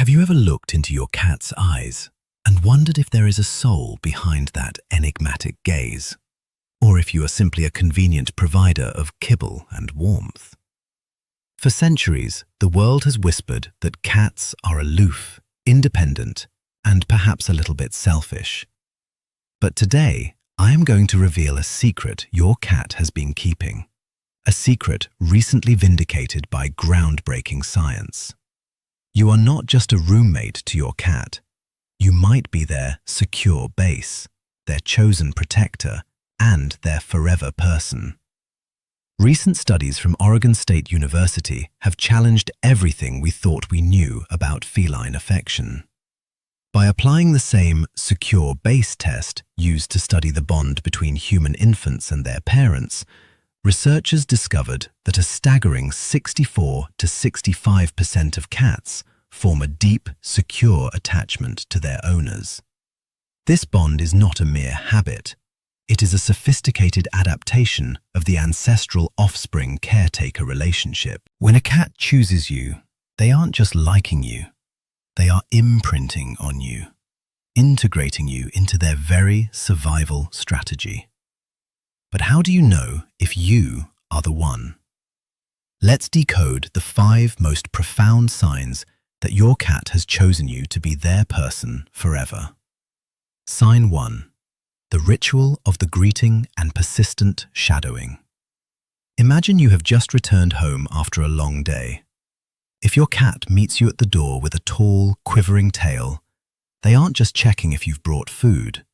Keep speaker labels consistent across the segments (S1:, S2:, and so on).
S1: Have you ever looked into your cat's eyes and wondered if there is a soul behind that enigmatic gaze? Or if you are simply a convenient provider of kibble and warmth? For centuries, the world has whispered that cats are aloof, independent, and perhaps a little bit selfish. But today, I am going to reveal a secret your cat has been keeping. A secret recently vindicated by groundbreaking science. You are not just a roommate to your cat. You might be their secure base, their chosen protector, and their forever person. Recent studies from Oregon State University have challenged everything we thought we knew about feline affection. By applying the same secure base test used to study the bond between human infants and their parents, researchers discovered that a staggering 64 to 65% of cats form a deep, secure attachment to their owners. This bond is not a mere habit. It is a sophisticated adaptation of the ancestral offspring-caretaker relationship. When a cat chooses you, they aren't just liking you. They are imprinting on you, integrating you into their very survival strategy. But how do you know if you are the one? Let's decode the 5 most profound signs that your cat has chosen you to be their person forever. Sign 1. The ritual of the greeting and persistent shadowing. Imagine you have just returned home after a long day. If your cat meets you at the door with a tall, quivering tail, they aren't just checking if you've brought food.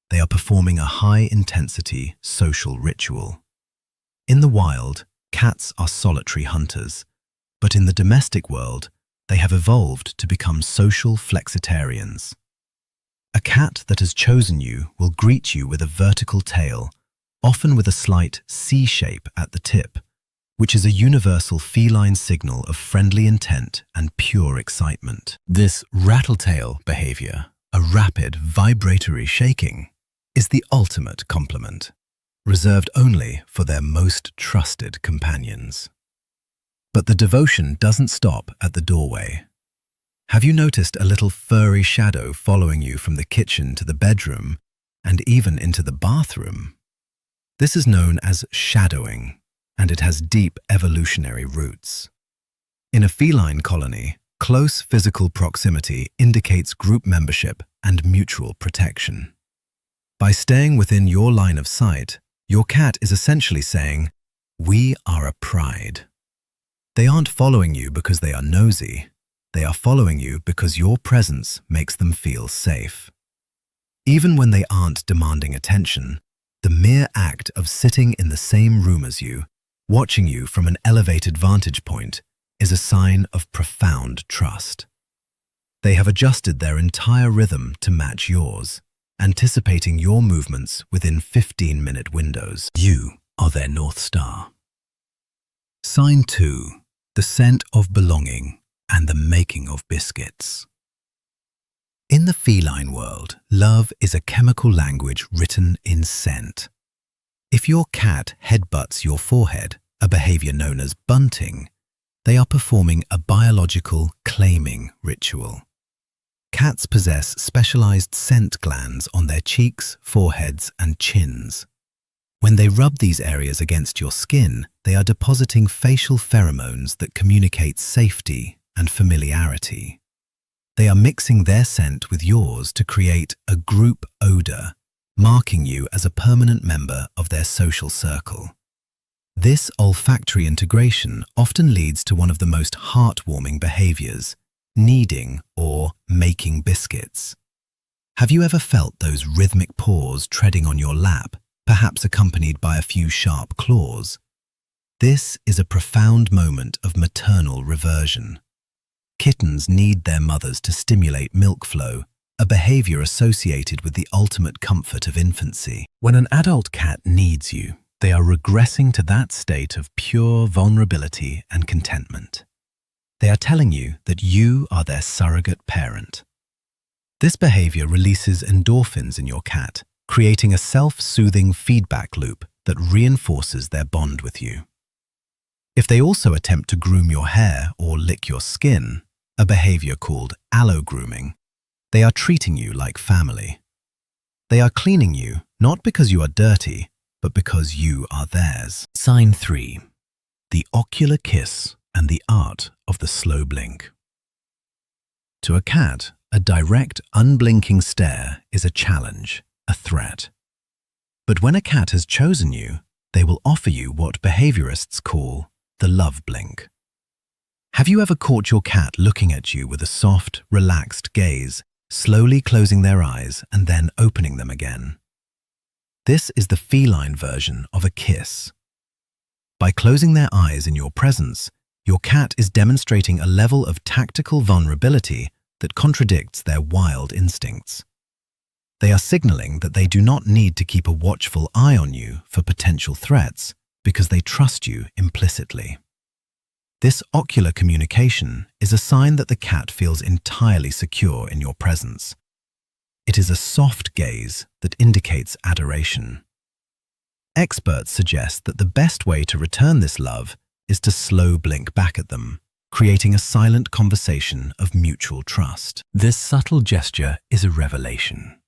S1: They are performing a high-intensity social ritual. In the wild, cats are solitary hunters, but in the domestic world, they have evolved to become social flexitarians. A cat that has chosen you will greet you with a vertical tail, often with a slight C shape at the tip, which is a universal feline signal of friendly intent and pure excitement. This rattletail behavior, a rapid vibratory shaking, is the ultimate compliment, reserved only for their most trusted companions. But the devotion doesn't stop at the doorway. Have you noticed a little furry shadow following you from the kitchen to the bedroom and even into the bathroom? This is known as shadowing, and it has deep evolutionary roots. In a feline colony, close physical proximity indicates group membership and mutual protection. By staying within your line of sight, your cat is essentially saying, "We are a pride." They aren't following you because they are nosy. They are following you because your presence makes them feel safe. Even when they aren't demanding attention, the mere act of sitting in the same room as you, watching you from an elevated vantage point, is a sign of profound trust. They have adjusted their entire rhythm to match yours, anticipating your movements within 15-minute windows. You are their North Star. Sign 2. The scent of belonging and the making of biscuits. In the feline world, love is a chemical language written in scent. If your cat headbutts your forehead, a behavior known as bunting, they are performing a biological claiming ritual. Cats possess specialized scent glands on their cheeks, foreheads, and chins. When they rub these areas against your skin, they are depositing facial pheromones that communicate safety and familiarity. They are mixing their scent with yours to create a group odor, marking you as a permanent member of their social circle. This olfactory integration often leads to one of the most heartwarming behaviors, kneading or making biscuits. Have you ever felt those rhythmic paws treading on your lap, perhaps accompanied by a few sharp claws? This is a profound moment of maternal reversion. Kittens need their mothers to stimulate milk flow, a behavior associated with the ultimate comfort of infancy. When an adult cat needs you, they are regressing to that state of pure vulnerability and contentment. They are telling you that you are their surrogate parent. This behavior releases endorphins in your cat, creating a self-soothing feedback loop that reinforces their bond with you. If they also attempt to groom your hair or lick your skin, a behavior called allo-grooming. They are treating you like family. They are cleaning you, not because you are dirty, but because you are theirs. Sign 3. The ocular kiss and the art of the slow blink. To a cat, a direct, unblinking stare is a challenge, a threat. But when a cat has chosen you, they will offer you what behaviorists call the love blink. Have you ever caught your cat looking at you with a soft, relaxed gaze, slowly closing their eyes and then opening them again? This is the feline version of a kiss. By closing their eyes in your presence, your cat is demonstrating a level of tactical vulnerability that contradicts their wild instincts. They are signaling that they do not need to keep a watchful eye on you for potential threats because they trust you implicitly. This ocular communication is a sign that the cat feels entirely secure in your presence. It is a soft gaze that indicates adoration. Experts suggest that the best way to return this love is to slow blink back at them, creating a silent conversation of mutual trust. This subtle gesture is a revelation.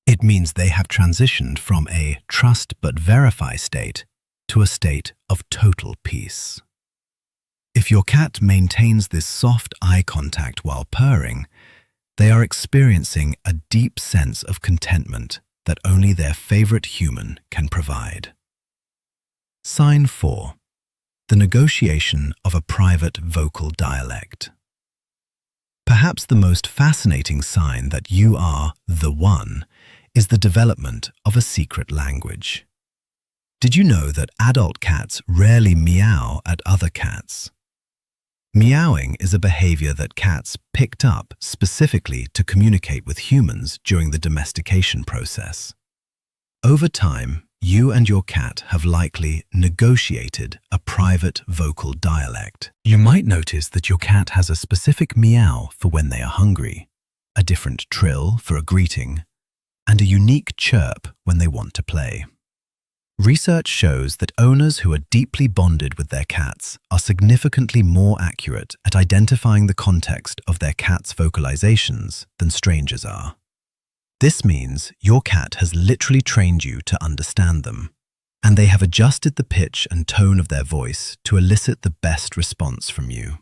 S1: It means they have transitioned from a trust but verify state to a state of total peace. If your cat maintains this soft eye contact while purring, they are experiencing a deep sense of contentment that only their favorite human can provide. Sign 4. The negotiation of a private vocal dialect. Perhaps the most fascinating sign that you are the one is the development of a secret language. Did you know that adult cats rarely meow at other cats? Meowing is a behavior that cats picked up specifically to communicate with humans during the domestication process. Over time, you and your cat have likely negotiated a private vocal dialect. You might notice that your cat has a specific meow for when they are hungry, a different trill for a greeting, and a unique chirp when they want to play. Research shows that owners who are deeply bonded with their cats are significantly more accurate at identifying the context of their cat's vocalizations than strangers are. This means your cat has literally trained you to understand them, and they have adjusted the pitch and tone of their voice to elicit the best response from you.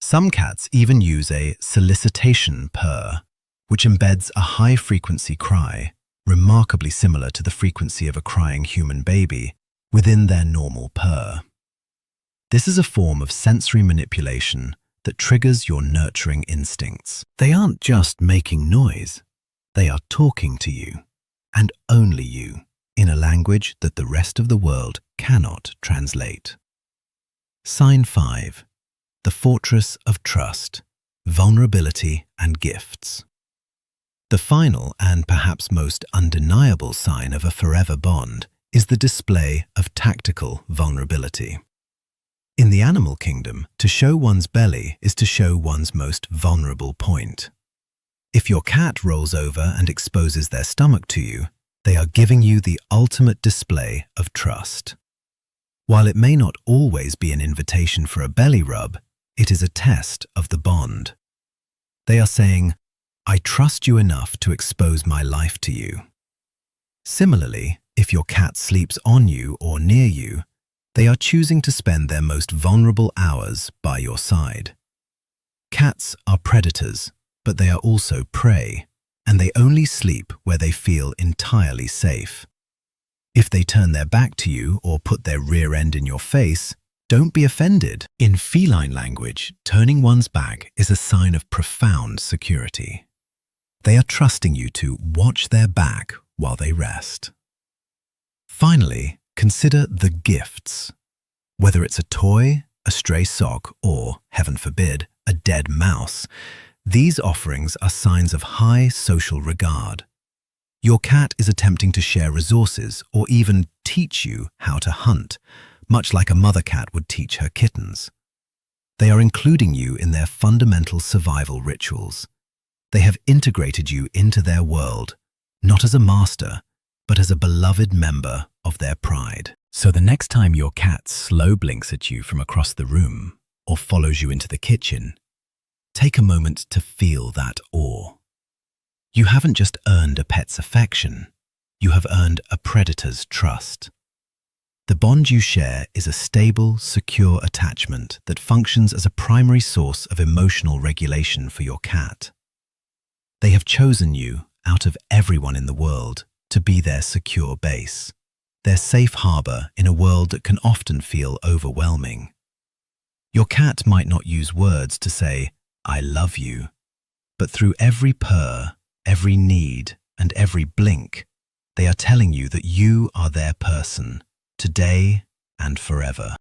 S1: Some cats even use a solicitation purr, which embeds a high-frequency cry, remarkably similar to the frequency of a crying human baby, within their normal purr. This is a form of sensory manipulation that triggers your nurturing instincts. They aren't just making noise, they are talking to you, and only you, in a language that the rest of the world cannot translate. Sign 5. The fortress of trust, vulnerability, and gifts. The final and perhaps most undeniable sign of a forever bond is the display of tactical vulnerability. In the animal kingdom, to show one's belly is to show one's most vulnerable point. If your cat rolls over and exposes their stomach to you, they are giving you the ultimate display of trust. While it may not always be an invitation for a belly rub, it is a test of the bond. They are saying, "I trust you enough to expose my life to you." Similarly, if your cat sleeps on you or near you, they are choosing to spend their most vulnerable hours by your side. Cats are predators, but they are also prey, and they only sleep where they feel entirely safe. If they turn their back to you or put their rear end in your face, don't be offended. In feline language, turning one's back is a sign of profound security. They are trusting you to watch their back while they rest. Finally, consider the gifts. Whether it's a toy, a stray sock, or, heaven forbid, a dead mouse, these offerings are signs of high social regard. Your cat is attempting to share resources or even teach you how to hunt, much like a mother cat would teach her kittens. They are including you in their fundamental survival rituals. They have integrated you into their world, not as a master, but as a beloved member of their pride. So the next time your cat slow blinks at you from across the room or follows you into the kitchen, Take a moment to feel that awe. You haven't just earned a pet's affection, you have earned a predator's trust. The bond you share is a stable, secure attachment that functions as a primary source of emotional regulation for your cat. They have chosen you, out of everyone in the world, to be their secure base, their safe harbor in a world that can often feel overwhelming. Your cat might not use words to say, "I love you," but through every purr, every need, and every blink, they are telling you that you are their person, today and forever.